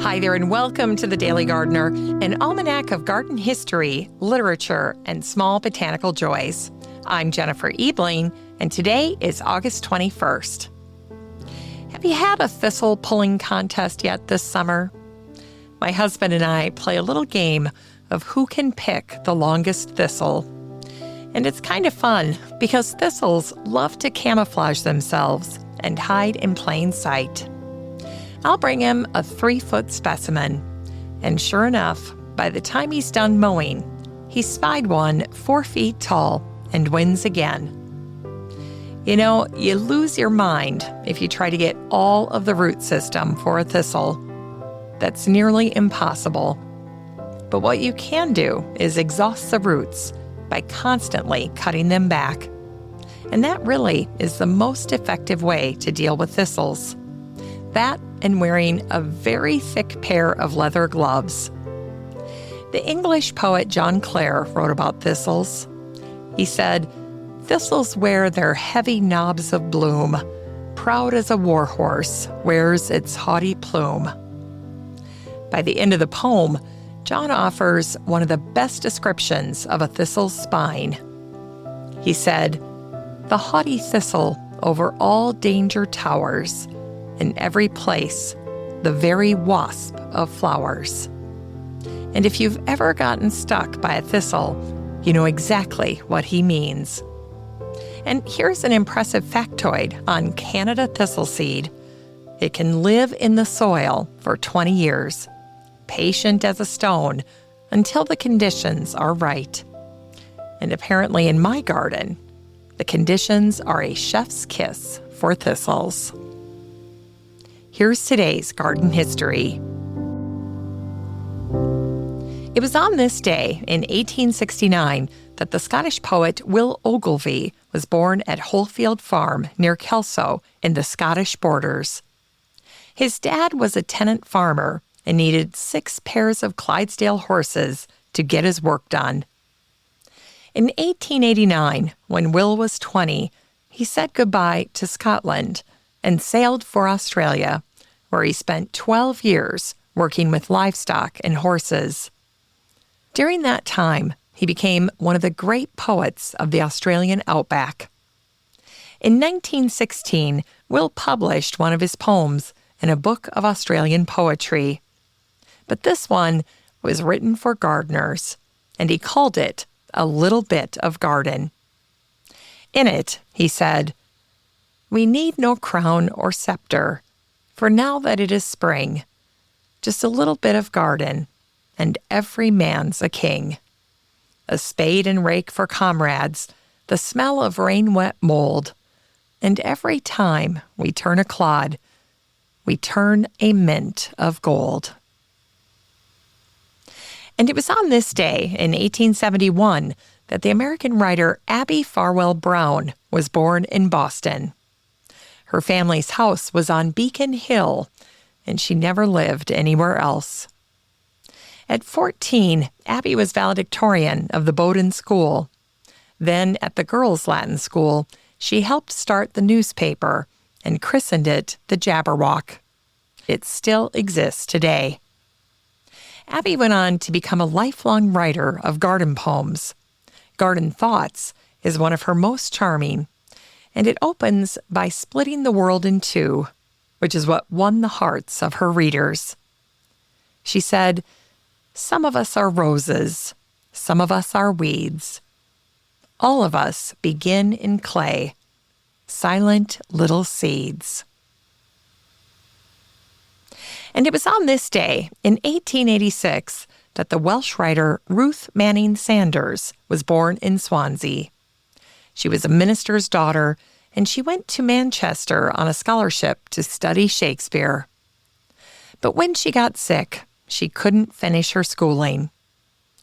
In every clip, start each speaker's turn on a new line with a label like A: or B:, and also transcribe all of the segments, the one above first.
A: Hi there, and welcome to The Daily Gardener, an almanac of garden history, literature, and small botanical joys. I'm Jennifer Ebling, and today is August 21st. Have you had a thistle pulling contest yet this summer? My husband and I play a little game of who can pick the longest thistle. And it's kind of fun because thistles love to camouflage themselves and hide in plain sight. I'll bring him a 3-foot specimen, and sure enough, by the time he's done mowing, he spied one 4 feet tall and wins again. You know, you lose your mind if you try to get all of the root system for a thistle. That's nearly impossible. But what you can do is exhaust the roots by constantly cutting them back. And that really is the most effective way to deal with thistles. That and wearing a very thick pair of leather gloves. The English poet John Clare wrote about thistles. He said, "Thistles wear their heavy knobs of bloom, proud as a war horse wears its haughty plume." By the end of the poem, John offers one of the best descriptions of a thistle's spine. He said, "The haughty thistle over all danger towers, in every place, the very wasp of flowers." And if you've ever gotten stuck by a thistle, you know exactly what he means. And here's an impressive factoid on Canada thistle seed. It can live in the soil for 20 years, patient as a stone, until the conditions are right. And apparently in my garden, the conditions are a chef's kiss for thistles. Here's today's garden history. It was on this day in 1869 that the Scottish poet Will Ogilvie was born at Holefield Farm near Kelso in the Scottish borders. His dad was a tenant farmer and needed 6 pairs of Clydesdale horses to get his work done. In 1889, when Will was 20, he said goodbye to Scotland and sailed for Australia, where he spent 12 years working with livestock and horses. During that time, he became one of the great poets of the Australian outback. In 1916, Will published one of his poems in a book of Australian poetry. But this one was written for gardeners, and he called it A Little Bit of Garden. In it, he said, "We need no crown or scepter, for now that it is spring, just a little bit of garden, and every man's a king. A spade and rake for comrades, the smell of rain-wet mold, and every time we turn a clod, we turn a mint of gold." And it was on this day in 1871 that the American writer Abbie Farwell Brown was born in Boston. Her family's house was on Beacon Hill, and she never lived anywhere else. At 14, Abbie was valedictorian of the Bowdoin School. Then, at the Girls' Latin School, she helped start the newspaper and christened it the Jabberwock. It still exists today. Abbie went on to become a lifelong writer of garden poems. Garden Thoughts is one of her most charming, and it opens by splitting the world in two, which is what won the hearts of her readers. She said, "Some of us are roses, some of us are weeds. All of us begin in clay, silent little seeds." And it was on this day, in 1886, that the Welsh writer Ruth Manning Sanders was born in Swansea. She was a minister's daughter, and she went to Manchester on a scholarship to study Shakespeare. But when she got sick, she couldn't finish her schooling.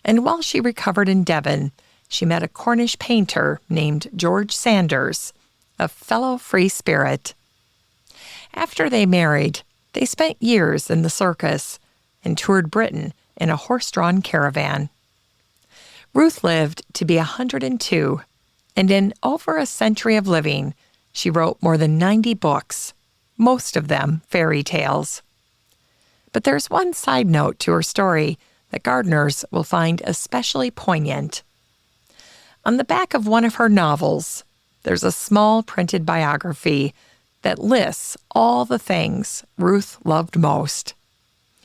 A: And while she recovered in Devon, she met a Cornish painter named George Sanders, a fellow free spirit. After they married, they spent years in the circus and toured Britain in a horse-drawn caravan. Ruth lived to be 102, and in over a century of living, she wrote more than 90 books, most of them fairy tales. But there's one side note to her story that gardeners will find especially poignant. On the back of one of her novels, there's a small printed biography that lists all the things Ruth loved most.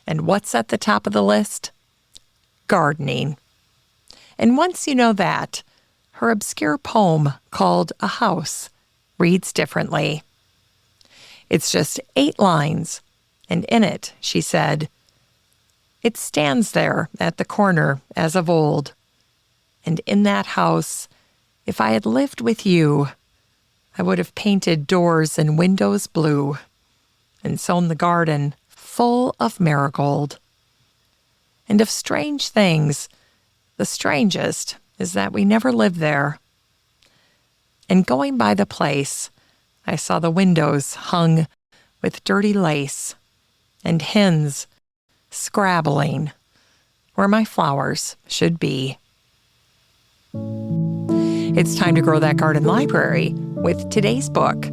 A: And what's at the top of the list? Gardening. And once you know that, her obscure poem called A House reads differently. It's just 8 lines, and in it she said, "It stands there at the corner as of old, and in that house, if I had lived with you, I would have painted doors and windows blue, and sown the garden full of marigold. And of strange things, the strangest is that we never lived there. And going by the place, I saw the windows hung with dirty lace, and hens scrabbling where my flowers should be." It's time to grow that garden library with today's book,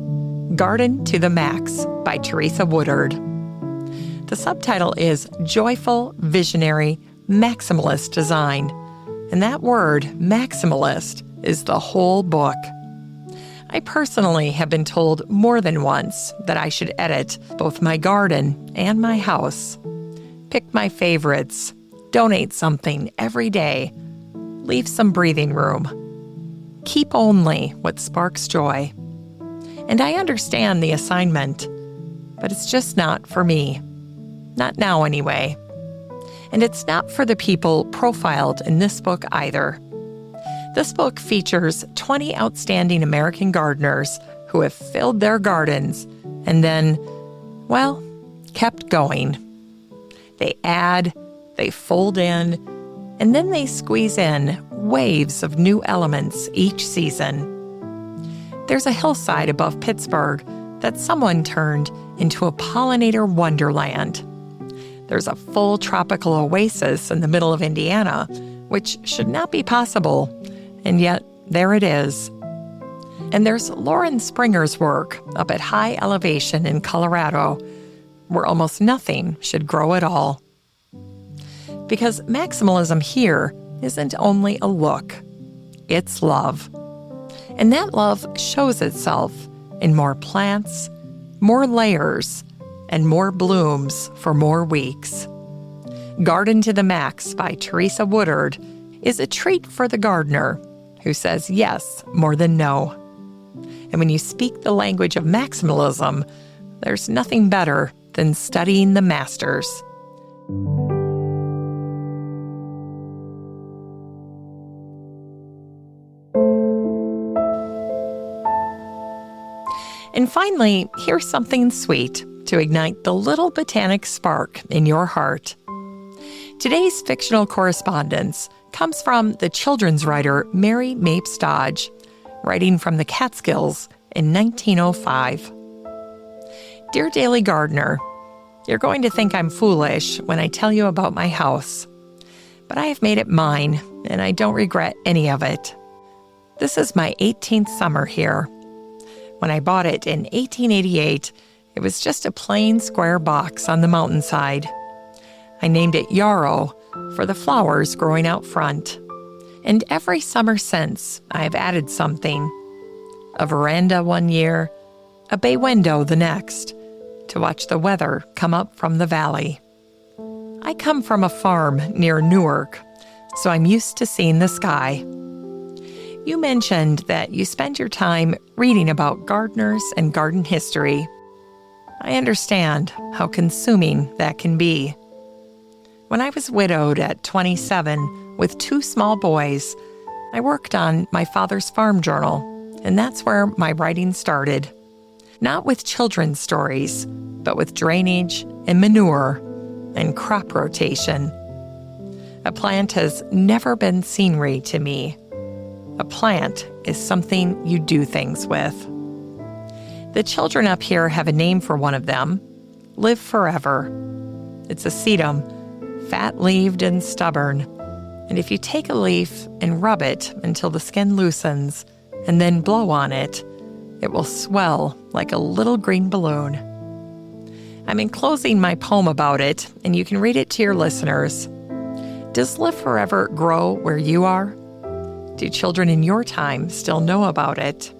A: Garden to the Max by Teresa Woodard. The subtitle is Joyful, Visionary, Maximalist Design, and that word, maximalist, is the whole book. I personally have been told more than once that I should edit both my garden and my house. Pick my favorites, donate something every day, leave some breathing room. Keep only what sparks joy. And I understand the assignment, but it's just not for me. Not now, anyway. And it's not for the people profiled in this book either. This book features 20 outstanding American gardeners who have filled their gardens and then, well, kept going. They add, they fold in, and then they squeeze in waves of new elements each season. There's a hillside above Pittsburgh that someone turned into a pollinator wonderland. There's a full tropical oasis in the middle of Indiana, which should not be possible, and yet there it is. And there's Lauren Springer's work up at high elevation in Colorado, where almost nothing should grow at all. Because maximalism here isn't only a look, it's love. And that love shows itself in more plants, more layers, and more blooms for more weeks. Garden to the Max by Teresa Woodard is a treat for the gardener who says yes more than no. And when you speak the language of maximalism, there's nothing better than studying the masters. And finally, here's something sweet to ignite the little botanic spark in your heart. Today's fictional correspondence comes from the children's writer Mary Mapes Dodge, writing from the Catskills in 1905. Dear Daily Gardener, you're going to think I'm foolish when I tell you about my house, but I have made it mine, and I don't regret any of it. This is my 18th summer here. When I bought it in 1888, it was just a plain square box on the mountainside. I named it Yarrow for the flowers growing out front. And every summer since, I have added something. A veranda one year, a bay window the next, to watch the weather come up from the valley. I come from a farm near Newark, so I'm used to seeing the sky. You mentioned that you spend your time reading about gardeners and garden history. I understand how consuming that can be. When I was widowed at 27 with 2 small boys, I worked on my father's farm journal, and that's where my writing started. Not with children's stories, but with drainage and manure and crop rotation. A plant has never been scenery to me. A plant is something you do things with. The children up here have a name for one of them, Live Forever. It's a sedum, fat-leaved and stubborn, and if you take a leaf and rub it until the skin loosens and then blow on it, it will swell like a little green balloon. I'm enclosing my poem about it, and you can read it to your listeners. Does Live Forever grow where you are? Do children in your time still know about it?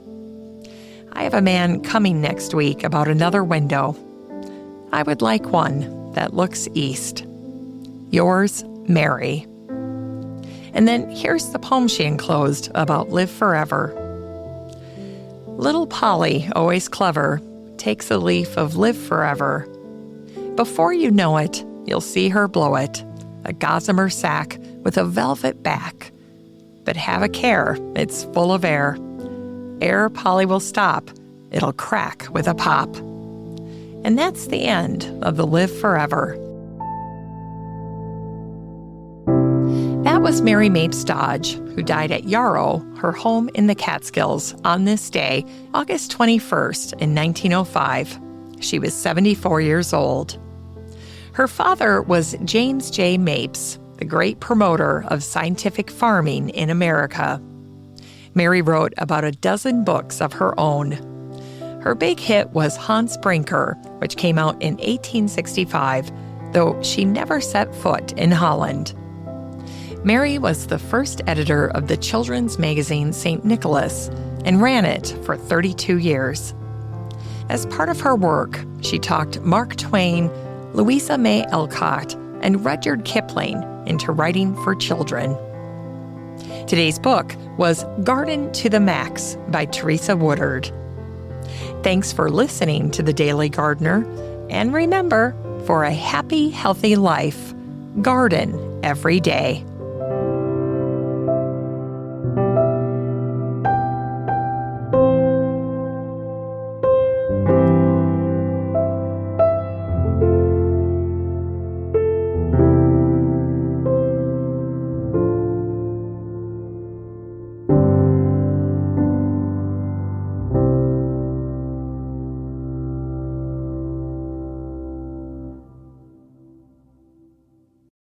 A: I have a man coming next week about another window. I would like one that looks east. Yours, Mary. And then here's the poem she enclosed about Live Forever. Little Polly, always clever, takes a leaf of Live Forever. Before you know it, you'll see her blow it, a gossamer sack with a velvet back. But have a care, it's full of air. Ere Polly will stop, it'll crack with a pop. And that's the end of the Live Forever. That was Mary Mapes Dodge, who died at Yarrow, her home in the Catskills, on this day, August 21st, in 1905. She was 74 years old. Her father was James J. Mapes, the great promoter of scientific farming in America. Mary wrote about a dozen books of her own. Her big hit was Hans Brinker, which came out in 1865, though she never set foot in Holland. Mary was the first editor of the children's magazine St. Nicholas and ran it for 32 years. As part of her work, she talked Mark Twain, Louisa May Alcott, and Rudyard Kipling into writing for children. Today's book was Garden to the Max by Teresa Woodard. Thanks for listening to The Daily Gardener, and remember, for a happy, healthy life, garden every day.